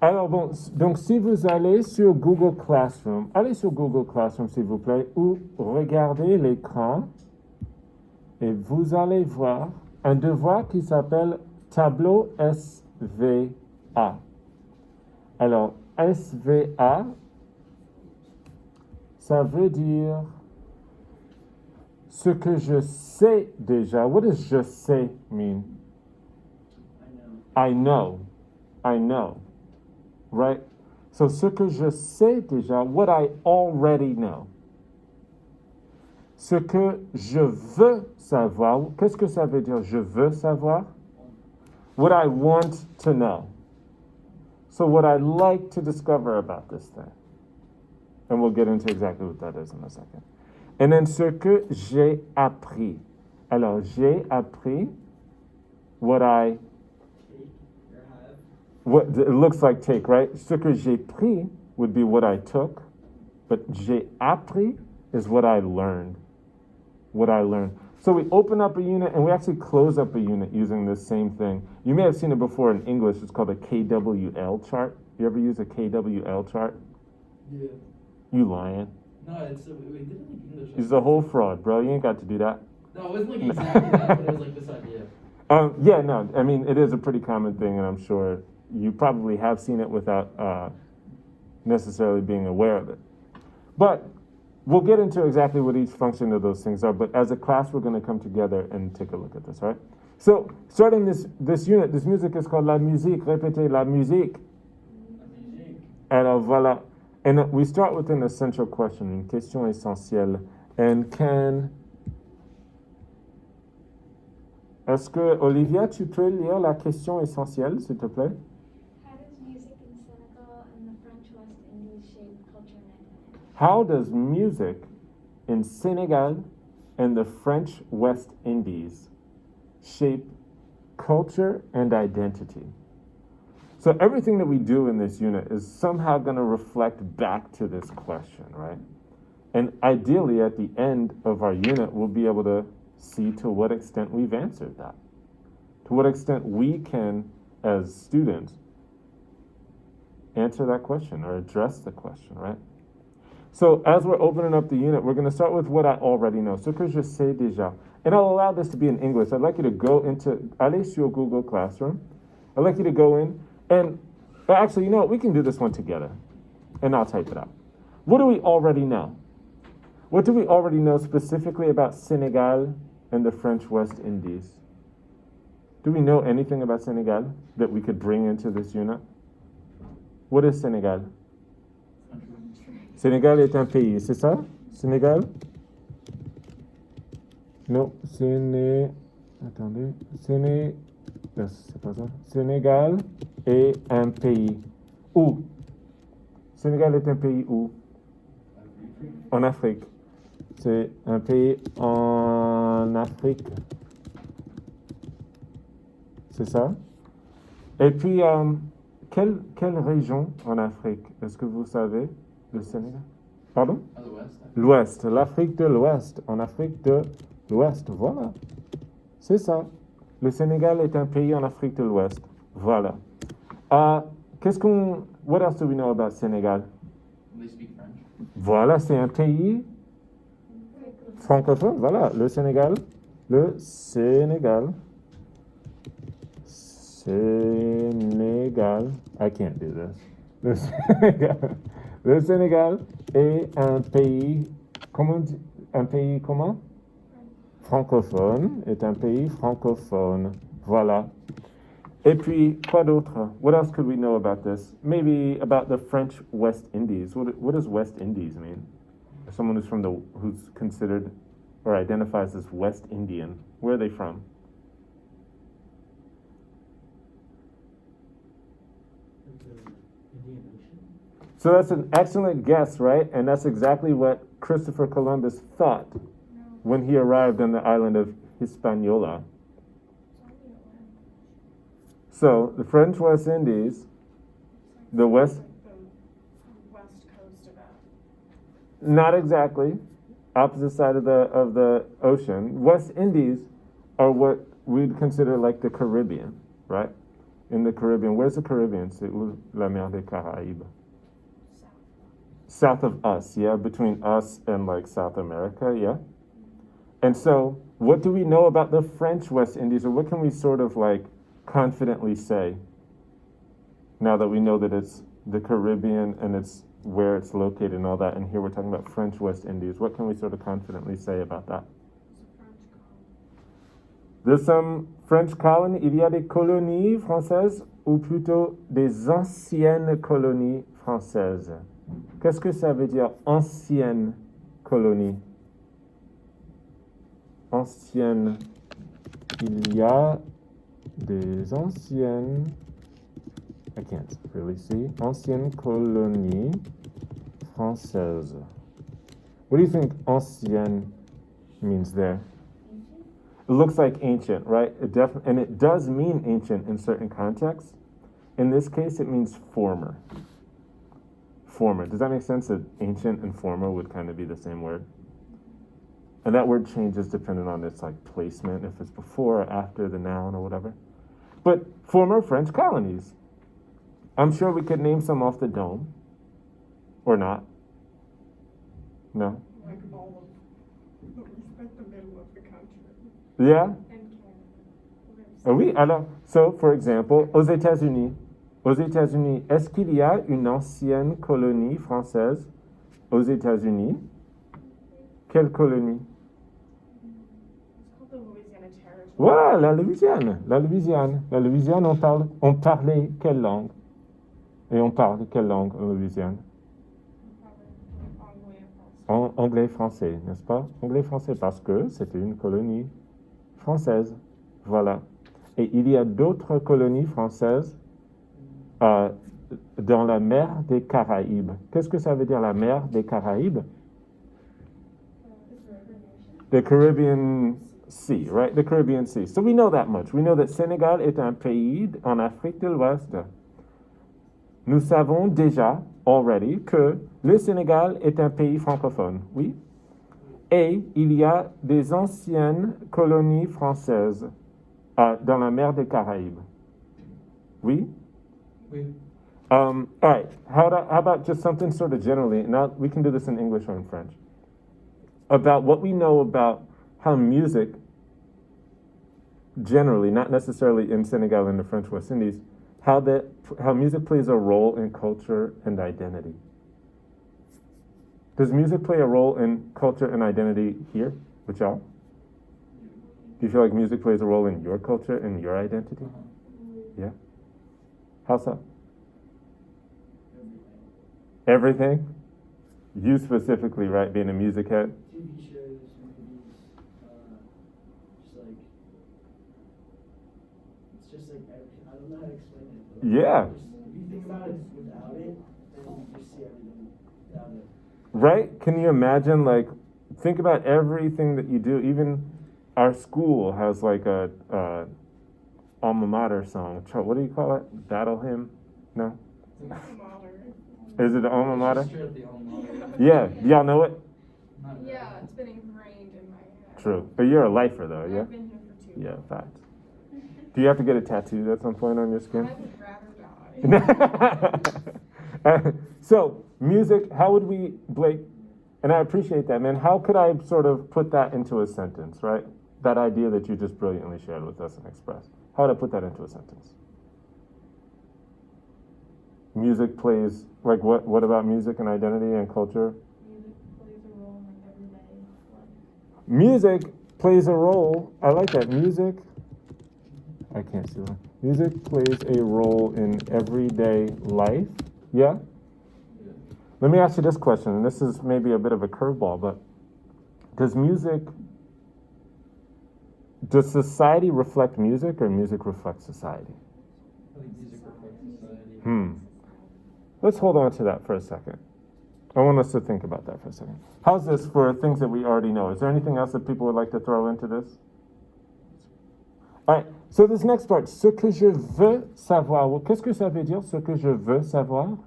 Alors bon, donc si vous allez sur Google Classroom, allez sur Google Classroom s'il vous plaît, ou regardez l'écran et vous allez voir un devoir qui s'appelle Tableau SVA. Alors, SVA, ça veut dire ce que je sais déjà. What does je sais mean? I know. I know. Right? So, ce que je sais déjà, what I already know. Ce que je veux savoir, qu'est-ce que ça veut dire je veux savoir? What I want to know. So, what I'd like to discover about this thing. And we'll get into exactly what that is in a second. And then ce que j'ai appris. Alors, j'ai appris what I... What it looks like take, right? Ce que j'ai pris would be what I took, but j'ai appris is what I learned. What I learned. So we open up a unit and we actually close up a unit using this same thing. You may have seen it before in English. It's called a KWL chart. You ever use a KWL chart? Yeah. You lying. No, it's we did it in English. It's a whole fraud, bro. You ain't got to do that. No, it wasn't like exactly that, but it was like this idea. Yeah, no. I mean, it is a pretty common thing, and I'm sure you probably have seen it without necessarily being aware of it. But we'll get into exactly what each function of those things are. But as a class, we're going to come together and take a look at this, right? So, starting this unit, this music is called la musique. Répétez, la musique. Alors voilà. And we start with an essential question, une question essentielle. And est-ce que, Olivia, tu peux lire la question essentielle, s'il te plaît? How does music in Senegal and the French West Indies shape culture and identity? How does music in Senegal and the French West Indies shape culture and identity? So everything that we do in this unit is somehow going to reflect back to this question, right? And ideally, at the end of our unit, we'll be able to see to what extent we've answered that. To what extent we can, as students, answer that question or address the question, right? So as we're opening up the unit, we're going to start with what I already know. Ce que je sais déjà. And I'll allow this to be in English. I'd like you to go into, allez sur Google Classroom. I'd like you to go in and, actually, you know what? We can do this one together. And I'll type it out. What do we already know? What do we already know specifically about Senegal and the French West Indies? Do we know anything about Senegal that we could bring into this unit? What is Senegal? Sénégal est un pays, c'est ça? Sénégal? Non, attendez. C'est pas ça. Sénégal est un pays. Où? Sénégal est un pays où? En Afrique. C'est un pays en Afrique. C'est ça? Et puis, quelle région en Afrique? Est-ce que vous savez? Le Sénégal. Pardon? L'Ouest. L'Afrique de l'Ouest. En Afrique de l'Ouest. Voilà. C'est ça. Le Sénégal est un pays en Afrique de l'Ouest. Voilà. What else do we know about Sénégal? They speak French. Voilà, c'est un pays francophone. Voilà, le Sénégal. Le Sénégal. Sénégal. I can't do this. Le Sénégal. Le Sénégal est un pays, un pays comment? Francophone, est un pays francophone. Voilà. Et puis, quoi d'autre? What else could we know about this? Maybe about the French West Indies. What does West Indies mean? Someone who's considered or identifies as West Indian. Where are they from? So that's an excellent guess, right? And that's exactly what Christopher Columbus thought when he arrived on the island of Hispaniola. So the French West Indies, the West Coast of Africa. Not exactly. Opposite side of the ocean. West Indies are what we'd consider like the Caribbean, right? in the Caribbean. Where's the Caribbean? C'est où la mer des Caraïbes? South of us, yeah, between us and like South America, yeah. And so, what do we know about the French West Indies, or what can we sort of like confidently say now that we know that it's the Caribbean and it's where it's located and all that, and here we're talking about French West Indies. What can we sort of confidently say about that? There's some French colonies. Il y a des colonies françaises, ou plutôt des anciennes colonies françaises. Qu'est-ce que ça veut dire, ancienne colonie? Ancienne. Il y a des anciennes. I can't really see. Ancienne colonie française. What do you think ancienne means there? It looks like ancient, right? And it does mean ancient in certain contexts. In this case, it means former. Former. Does that make sense that ancient and former would kind of be the same word? And that word changes depending on its like placement, if it's before or after the noun or whatever. But former French colonies. I'm sure we could name some off the dome. Or not. No? Like all of the respect the middle of the country. Yeah? And Canada. Oui, alors, so, for example, aux États-Unis, est-ce qu'il y a une ancienne colonie française aux États-Unis? Quelle colonie? It's called the Louisiana Territory. Voilà, la Louisiane, on parlait quelle langue? Et on parle quelle langue en Louisiane? Anglais et français, n'est-ce pas? Anglais et français, parce que c'était une colonie française. Voilà. Et il y a d'autres colonies françaises dans la mer des Caraïbes. Qu'est-ce que ça veut dire, la mer des Caraïbes? The Caribbean Sea, right? The Caribbean Sea. So we know that much. We know that Sénégal est un pays en Afrique de l'Ouest. Nous savons déjà, already, que le Sénégal est un pays francophone, oui? Et il y a des anciennes colonies françaises dans la mer des Caraïbes. Oui? Oui. All right. How about just something sort of generally? Now we can do this in English or in French. About what we know about how music, generally, not necessarily in Senegal and the French West Indies, how music plays a role in culture and identity. Does music play a role in culture and identity here with y'all? Do you feel like music plays a role in your culture and your identity? Yeah? How so? Everything? You specifically, right, being a music head? TV shows, movies, just like I don't know how to explain it. But Yeah. If you think about it without it, then you just see everything without it. Right? Can you imagine, like, think about everything that you do. Even our school has like a alma mater song. What do you call it? Battle hymn? No? Is it the alma mater? Straight up the alma mater. Yeah. Do y'all know it? Not really. Yeah, it's been ingrained in my head. True. But you're a lifer, though, yeah? I've been here for 2 Yeah, facts. Do you have to get a tattoo at some point on your I skin? would rather die. So, music, how would we, Blake, and I appreciate that, man. How could I sort of put that into a sentence, right? That idea that you just brilliantly shared with us and expressed. How would I put that into a sentence? Music plays, like what about music and identity and culture? Music plays a role in everyday life. Music plays a role, I like that. Music, I can't see that. Music plays a role in everyday life. Yeah? Let me ask you this question, and this is maybe a bit of a curveball, but does society reflect music or music reflect society? I think music reflects society. Let's hold on to that for a second. I want us to think about that for a second. How's this for things that we already know? Is there anything else that people would like to throw into this? All right, so this next part, ce que je veux savoir. Well, qu'est-ce que ça veut dire, ce que je veux savoir?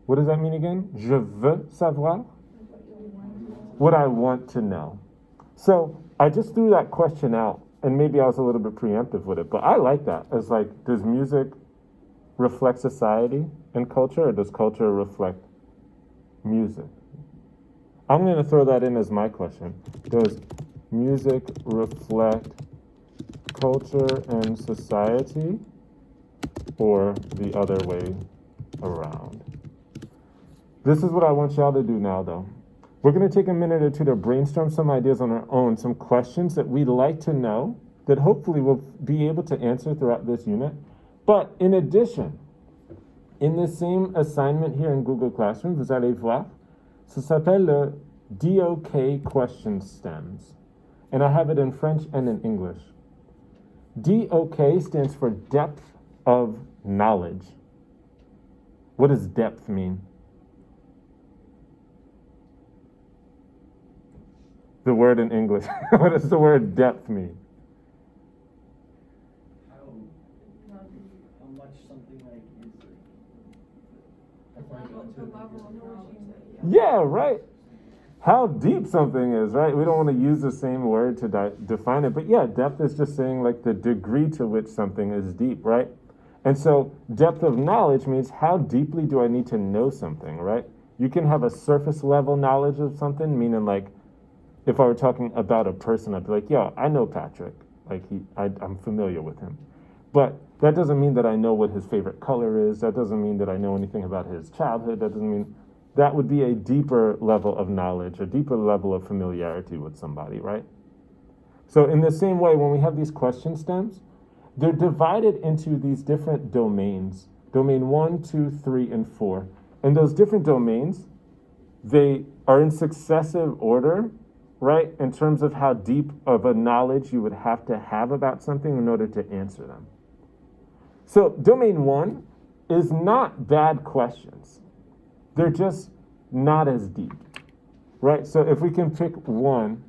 What does that mean again? Je veux savoir? What I want to know. So I just threw that question out and maybe I was a little bit preemptive with it, but I like that. It's like, does music reflect society and culture, or does culture reflect music? I'm going to throw that in as my question. Does music reflect culture and society, or the other way around? This is what I want y'all to do now, though. We're going to take a minute or two to brainstorm some ideas on our own, some questions that we'd like to know that hopefully we'll be able to answer throughout this unit. But in addition, in the same assignment here in Google Classroom, vous allez voir, ça s'appelle le DOK question stems. And I have it in French and in English. DOK stands for depth of knowledge. What does depth mean? The word in English. What does the word depth mean? How much something like is The level of knowledge. Yeah, right. How deep something is, right? We don't want to use the same word to define it, but yeah, depth is just saying like the degree to which something is deep, right? And so depth of knowledge means how deeply do I need to know something, right? You can have a surface level knowledge of something, meaning like if I were talking about a person, I'd be like, yo, I know Patrick. Like I'm familiar with him. But that doesn't mean that I know what his favorite color is. That doesn't mean that I know anything about his childhood. That doesn't mean that would be a deeper level of knowledge, a deeper level of familiarity with somebody, right? So in the same way, when we have these question stems, they're divided into these different domains, domain 1, 2, 3, and 4. And those different domains, they are in successive order, right? In terms of how deep of a knowledge you would have to have about something in order to answer them. So domain 1 is not bad questions. They're just not as deep, right? So if we can pick one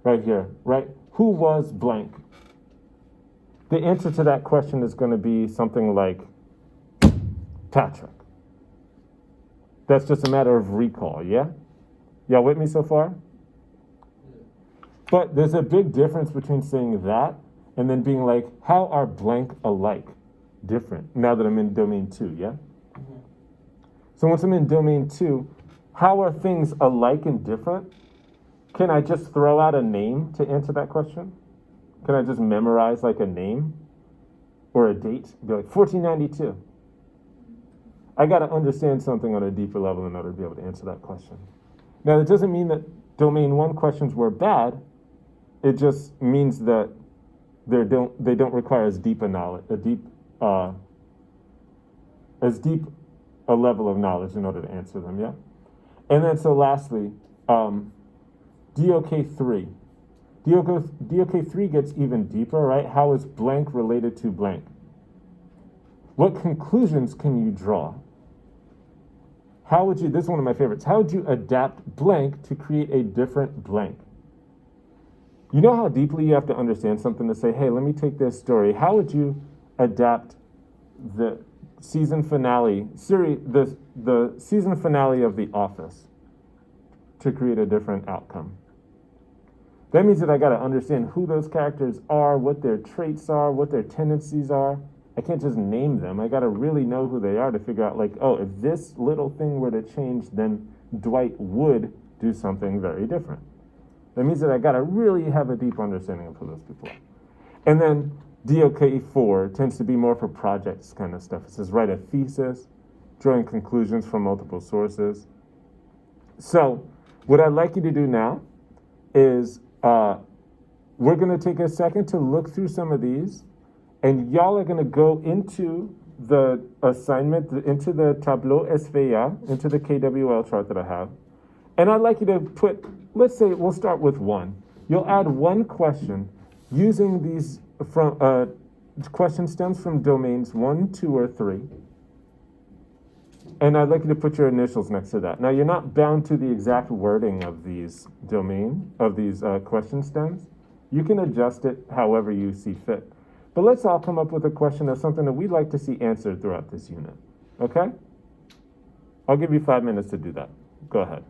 right here, right? Who was blank? The answer to that question is going to be something like Patrick. That's just a matter of recall, yeah? Y'all with me so far? But there's a big difference between saying that and then being like, how are blank alike? Different, now that I'm in domain 2, yeah? So once I'm in domain 2, how are things alike and different? Can I just throw out a name to answer that question? Can I just memorize like a name or a date? Be like 1492. I got to understand something on a deeper level in order to be able to answer that question. Now, that doesn't mean that domain 1 questions were bad. It just means that they don't require as deep a knowledge, as deep a level of knowledge in order to answer them, yeah? And then so lastly, DOK3. DOK3 gets even deeper, right? How is blank related to blank? What conclusions can you draw? How would you, this is one of my favorites, how would you adapt blank to create a different blank? You know how deeply you have to understand something to say, hey, let me take this story. How would you adapt the season finale, the season finale of The Office to create a different outcome? That means that I got to understand who those characters are, what their traits are, what their tendencies are. I can't just name them. I got to really know who they are to figure out, like, oh, if this little thing were to change, then Dwight would do something very different. That means that I got to really have a deep understanding of who those people are. And then DOK4 tends to be more for projects kind of stuff. It says write a thesis, drawing conclusions from multiple sources. So what I'd like you to do now is we're going to take a second to look through some of these, and y'all are going to go into the assignment, into the Tableau SVA, into the KWL chart that I have. And I'd like you to put, let's say we'll start with 1. You'll add 1 question using these from question stems from domains 1, 2, or 3. And I'd like you to put your initials next to that. Now, you're not bound to the exact wording of these question stems. You can adjust it however you see fit. But let's all come up with a question of something that we'd like to see answered throughout this unit. Okay? I'll give you 5 minutes to do that. Go ahead.